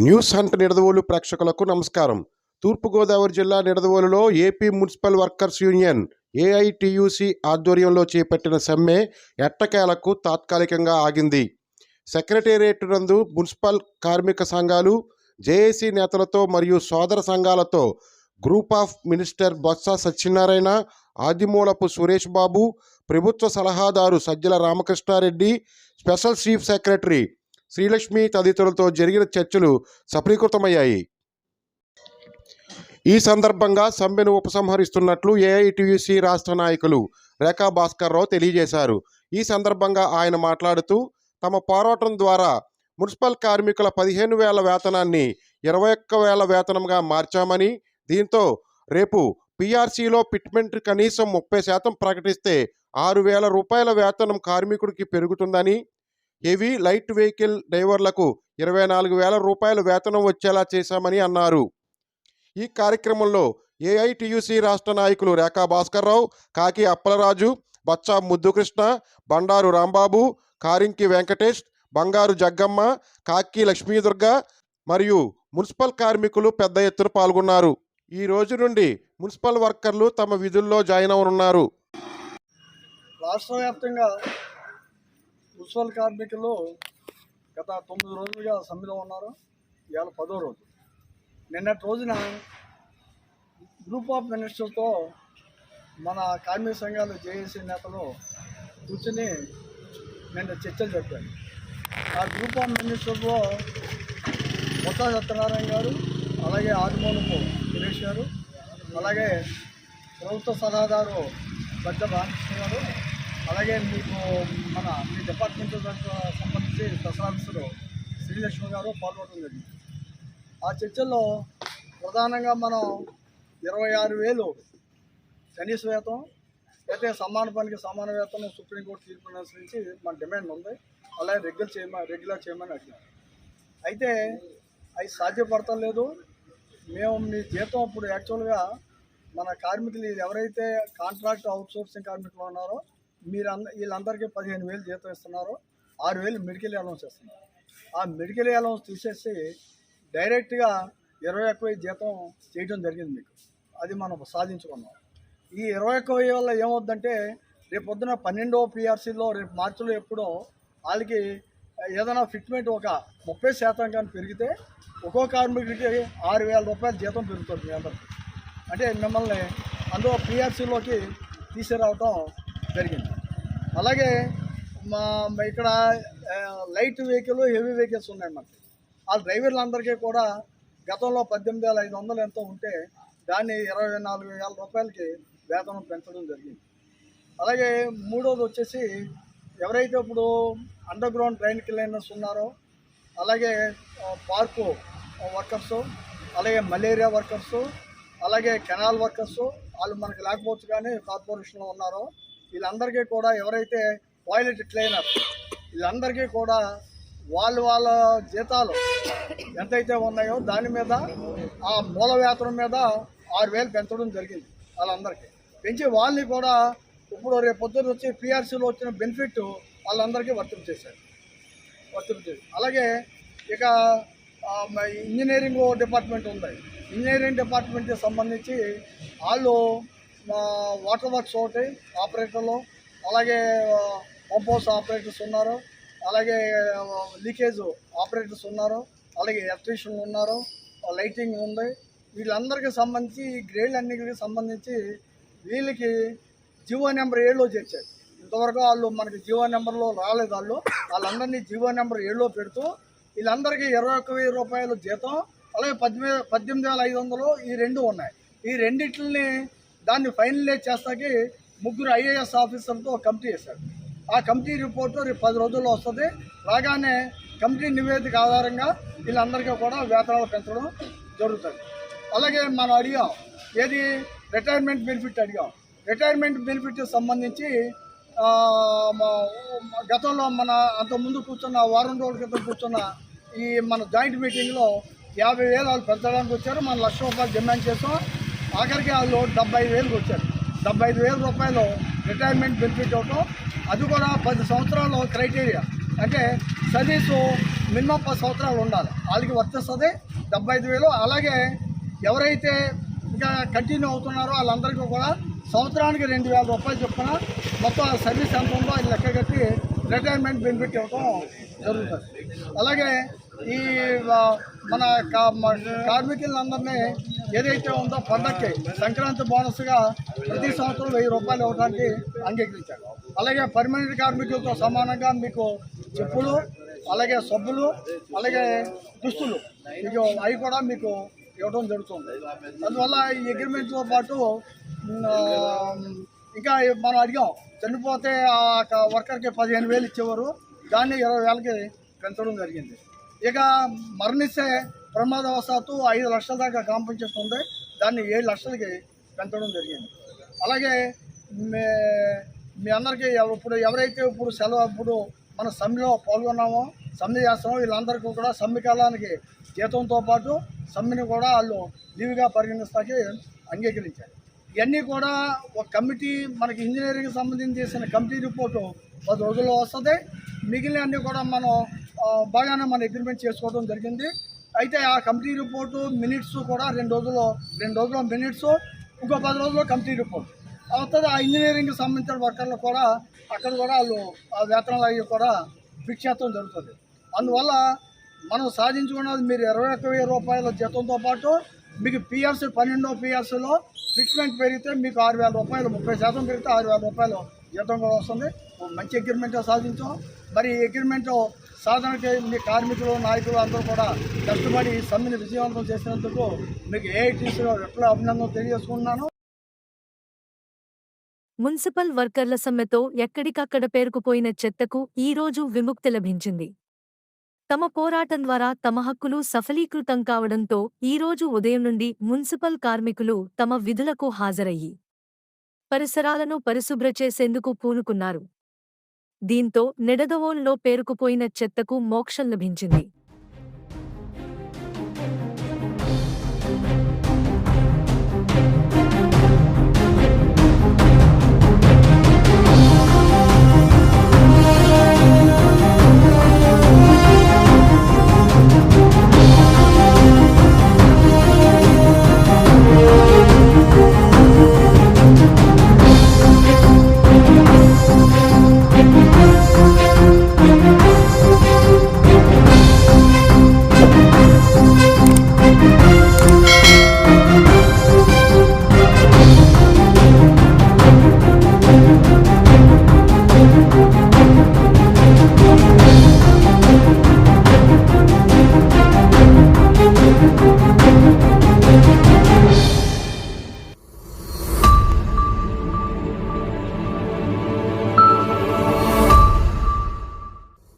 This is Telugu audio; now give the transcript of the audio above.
న్యూస్ హంట్ నిడదవోలు ప్రేక్షకులకు నమస్కారం. తూర్పుగోదావరి జిల్లా నిడదవోలులో AP municipal workers union AITUC ఆధ్వర్యంలో చేపట్టిన సమ్మె ఎట్టకేలకు తాత్కాలికంగా ఆగింది. సెక్రటేరియట్ నందు మున్సిపల్ కార్మిక సంఘాలు, జేఏసీ నేతలతో మరియు సోదర సంఘాలతో group of minister Botsa Satyanarayana, Adimulapu Suresh Babu, ప్రభుత్వ సలహాదారు Sajjala Ramakrishna Reddy, special chief secretary Srilakshmi తదితరులతో జరిగిన చర్చలు సఫలీకృతమయ్యాయి. ఈ సందర్భంగా సమ్మెను ఉపసంహరిస్తున్నట్లు ఏఐటియుసి రాష్ట్ర నాయకులు రేఖా భాస్కర్ రావు తెలియజేశారు. ఈ సందర్భంగా ఆయన మాట్లాడుతూ, తమ పోరాటం ద్వారా మున్సిపల్ కార్మికుల 15,000 వేతనాన్ని 21,000 వేతనంగా మార్చామని, దీంతో రేపు పిఆర్సీలో ఫిట్మెంట్ కనీసం 30% ప్రకటిస్తే 6,000 రూపాయల వేతనం కార్మికుడికి పెరుగుతుందని, హెవీ లైట్ వెహికల్ డ్రైవర్లకు 24,000 రూపాయల వేతనం వచ్చేలా చేశామని అన్నారు. ఈ కార్యక్రమంలో ఏఐటియుసి రాష్ట్ర నాయకులు రేఖా భాస్కర్ రావు, కాకి అప్పలరాజు, బచ్చా ముద్దుకృష్ణ, బండారు రాంబాబు, కారింకి వెంకటేష్, బంగారు జగ్గమ్మ, కాకి లక్ష్మీదుర్గ మరియు మున్సిపల్ కార్మికులు పెద్ద ఎత్తున పాల్గొన్నారు. ఈ రోజు నుండి మున్సిపల్ వర్కర్లు తమ విధుల్లో జాయిన్ అవనున్నారు. రాష్ట్ర వ్యాప్తంగా మున్సిపల్ కార్మికులు గత 9 రోజులుగా సమ్మెలో ఉన్నారు. ఇవాళ 10వ రోజు. నిన్నటి రోజున గ్రూప్ ఆఫ్ మినిస్టర్తో మన కార్మిక సంఘాలు, జేఏసీ నేతలు కూర్చుని నిన్న చర్చలు జరిపారు. ఆ గ్రూప్ ఆఫ్ మినిస్టర్లో బొత్స సత్యనారాయణ గారు, అలాగే ఆదిమూలపు సురేష్ గారు, అలాగే ప్రభుత్వ సలహాదారు సజ్జల రామకృష్ణ గారు, అలాగే మీ డిపార్ట్మెంట్ సంబంధించి స్పెషల్ ఆఫీసరు శ్రీలక్ష్మి గారు పాల్గొనడం జరిగింది. ఆ చర్చల్లో ప్రధానంగా మనం 26,000 కనీస వేతనం, అయితే సమాన పనికి సమాన వేతనం సుప్రీంకోర్టు తీర్పును అనుసరించి మన డిమాండ్ ఉంది. అలాగే రెగ్యులర్ చేయమని అడిగారు. అయితే అవి సాధ్యపడతలేదు. మేము మీ జీతం ఇప్పుడు యాక్చువల్గా మన కార్మికులు ఎవరైతే కాంట్రాక్ట్ అవుట్సోర్సింగ్ కార్మికులు ఉన్నారో వీళ్ళందరికీ 15,000 జీతం ఇస్తున్నారు. 6,000 మెడికల్ అలౌన్స్ ఇస్తున్నారు. ఆ మెడికల్ అలౌన్స్ తీసేసి డైరెక్ట్గా 21,000 జీతం చేయడం జరిగింది మీకు. అది మనం సాధించుకున్నాం. ఈ 21,000 వల్ల ఏమవుద్దంటే రేపు పొద్దున 12వ పిఆర్సీలో రేపు మార్చిలో ఎప్పుడో వాళ్ళకి ఏదైనా ఫిట్మెంట్ ఒక 30% కానీ పెరిగితే ఒక్కో కార్మికుడికి 6,000 రూపాయల జీతం పెరుగుతుంది మీ అందరికీ. అంటే మిమ్మల్ని అందులో పిఆర్సీలోకి తీసుకురావటం జరిగింది. అలాగే ఇక్కడ లైట్ వెహికల్, హెవీ వెహికల్స్ ఉన్నాయి మనకి. ఆ డ్రైవర్లందరికీ కూడా గతంలో 18,500 ఎంతో ఉంటే దాన్ని 24,000 రూపాయలకి వేతనం పెంచడం జరిగింది. అలాగే మూడోది వచ్చేసి ఎవరైతే ఇప్పుడు అండర్ గ్రౌండ్ డ్రైన్ క్లీనర్స్ ఉన్నారో, అలాగే పార్కు వర్కర్సు, అలాగే మలేరియా వర్కర్సు, అలాగే కెనాల్ వర్కర్సు, వాళ్ళు మనకి లేకపోవచ్చు కానీ కార్పొరేషన్లో ఉన్నారో వీళ్ళందరికీ కూడా, ఎవరైతే టాయిలెట్ క్లీనర్ వీళ్ళందరికీ కూడా వాళ్ళ జీతాలు ఎంతైతే ఉన్నాయో దాని మీద ఆ మూల వేతనం మీద 6,000 పెంచడం జరిగింది. వాళ్ళందరికీ పెంచి వాళ్ళని కూడా ఇప్పుడు రేపు పొద్దున్న వచ్చి పిఆర్సీలో వచ్చిన బెనిఫిట్ వాళ్ళందరికీ వర్తించేశారు. అలాగే ఇక ఇంజనీరింగ్ డిపార్ట్మెంట్ ఉంది. ఇంజనీరింగ్ డిపార్ట్మెంట్కి సంబంధించి వాళ్ళు వాటర్ వర్క్స్ ఒకటి ఆపరేటర్లు, అలాగే పంప్ హౌస్ ఆపరేటర్స్ ఉన్నారు, అలాగే లీకేజ్ ఆపరేటర్స్ ఉన్నారు, అలాగే ఎలక్ట్రీషియన్లు ఉన్నారు, లైటింగ్ ఉంది. వీళ్ళందరికీ సంబంధించి ఈ గ్రేడ్లన్నిటికి సంబంధించి వీళ్ళకి జీవో నెంబర్ 7లో చేర్చారు. ఇంతవరకు వాళ్ళు మనకి జీవో నెంబర్లో రాలేదు. వాళ్ళందరినీ జీవో నెంబర్ 7లో పెడుతూ వీళ్ళందరికీ 21,000 రూపాయల జీతం, అలాగే 18,500 ఈ రెండు ఉన్నాయి. ఈ రెండింటిని దాన్ని ఫైనలైజ్ చేస్తాకి 3 ఐఏఎస్ ఆఫీసర్లతో కమిటీ వేశారు. ఆ కమిటీ రిపోర్టు రేపు 10 రోజుల్లో వస్తుంది. రాగానే కమిటీ నివేదిక ఆధారంగా వీళ్ళందరికీ కూడా వేతనాలు పెంచడం జరుగుతుంది. అలాగే మనం అడిగాం, ఏది రిటైర్మెంట్ బెనిఫిట్ అడిగాం. రిటైర్మెంట్ బెనిఫిట్ సంబంధించి గతంలో మన అంతకుముందు కూర్చున్న వారం రోజుల క్రితం కూర్చున్న ఈ మన జాయింట్ మీటింగ్లో 50,000 వాళ్ళు పెంచడానికి వచ్చారు. మనం 1,00,000 రూపాయలు డిమాండ్ చేసాం. ఆఖరికి వాళ్ళు 75,000కి వచ్చారు. 75,000 రూపాయలు రిటైర్మెంట్ బెనిఫిట్ అవటం, అది కూడా 10 సంవత్సరాల క్రైటీరియా. అంటే సర్వీసు మినిమం 10 సంవత్సరాలు ఉండాలి. వాళ్ళకి వర్తిస్తుంది 75,000. అలాగే ఎవరైతే ఇంకా కంటిన్యూ అవుతున్నారో వాళ్ళందరికీ కూడా సంవత్సరానికి 2,000 రూపాయలు చొప్పున మొత్తం సర్వీస్ ఎంత ఉందో అది లెక్క కట్టి రిటైర్మెంట్ బెనిఫిట్ ఇవ్వడం జరుగుతుంది. అలాగే ఈ మన కార్మికులందరినీ ఏదైతే ఉందో పండక్కి సంక్రాంతి బోనస్గా ప్రతి సంవత్సరం 1,000 రూపాయలు ఇవ్వడానికి అంగీకరించారు. అలాగే పర్మనెంట్ కార్మికులతో సమానంగా మీకు చెప్పులు, అలాగే సబ్బులు, అలాగే దుస్తులు మీకు అవి కూడా మీకు ఇవ్వడం జరుగుతుంది. అందువల్ల ఈ అగ్రిమెంట్తో పాటు ఇంకా మనం అడిగాం, చనిపోతే ఆ వర్కర్కి 15,000 ఇచ్చేవారు, దాన్ని 20,000కి పెంచడం జరిగింది. ఇక మరణిస్తే ప్రమాదవశాత్తు 5 లక్షల దాకా కాంపెన్సేషన్ ఉంది, దాన్ని 7 లక్షలకి పెంచడం జరిగింది. అలాగే మీ అందరికీ ఎవరైతే ఇప్పుడు మన సమ్మెలో పాల్గొన్నామో, సమ్మె చేస్తామో వీళ్ళందరికీ కూడా సమ్మె కాలానికి జీతంతో పాటు సమ్మెని కూడా వాళ్ళు లీవ్గా పరిగణిస్తాకి అంగీకరించారు. ఇవన్నీ కూడా ఒక కమిటీ, మనకి ఇంజనీరింగ్ సంబంధించి చేసిన కమిటీ రిపోర్టు 10 రోజుల్లో వస్తుంది. మిగిలిన అన్నీ కూడా మనం బాగానే మన అగ్రిమెంట్ చేసుకోవడం జరిగింది. అయితే ఆ కమిటీ రిపోర్టు మినిట్స్ కూడా 2 రోజుల్లో మినిట్స్, ఇంకో 10 రోజుల్లో కమిటీ రిపోర్ట్ అవుతుంది. ఆ ఇంజనీరింగ్కి సంబంధించిన వర్కర్లు కూడా అక్కడ కూడా వాళ్ళు ఆ వేతనాలు అవి కూడా ఫిక్స్ చేయడం జరుగుతుంది. అందువల్ల మనం సాధించుకున్నది మీరు 21,000 రూపాయల జీతంతో పాటు మీకు పిఎఫ్సి 12వ పిఎఫ్సిలో ఫిక్స్మెంట్ పెరిగితే మీకు 6,000 రూపాయలు, 30% పెరిగితే 6,000 రూపాయలు జీతం కూడా వస్తుంది. మంచి అగ్రిమెంట్ సాధించాం. మరి ఈ అగ్రిమెంట్ సాధనకి మీ కార్మికులు, నాయకులు అందరూ కూడా కష్టపడి సమ్మెని విజయవంతం చేసినందుకు మీకు ఏఐటీసీలో ఎట్లా అభినందనలు తెలియజేసుకుంటున్నాను. మున్సిపల్ వర్కర్ల సమ్మెతో ఎక్కడికక్కడ పేరుకుపోయిన చెత్తకు ఈరోజు విముక్తి లభించింది. తమ పోరాటం ద్వారా తమ హక్కులు సఫలీకృతం కావడంతో ఈరోజు ఉదయం నుండి మున్సిపల్ కార్మికులు తమ విధులకు హాజరయ్యి పరిసరాలను పరిశుభ్ర చేసేందుకు పూనుకున్నారు. దీంతో నిడదవోలులో పేరుకుపోయిన చెత్తకు మోక్షం లభించింది.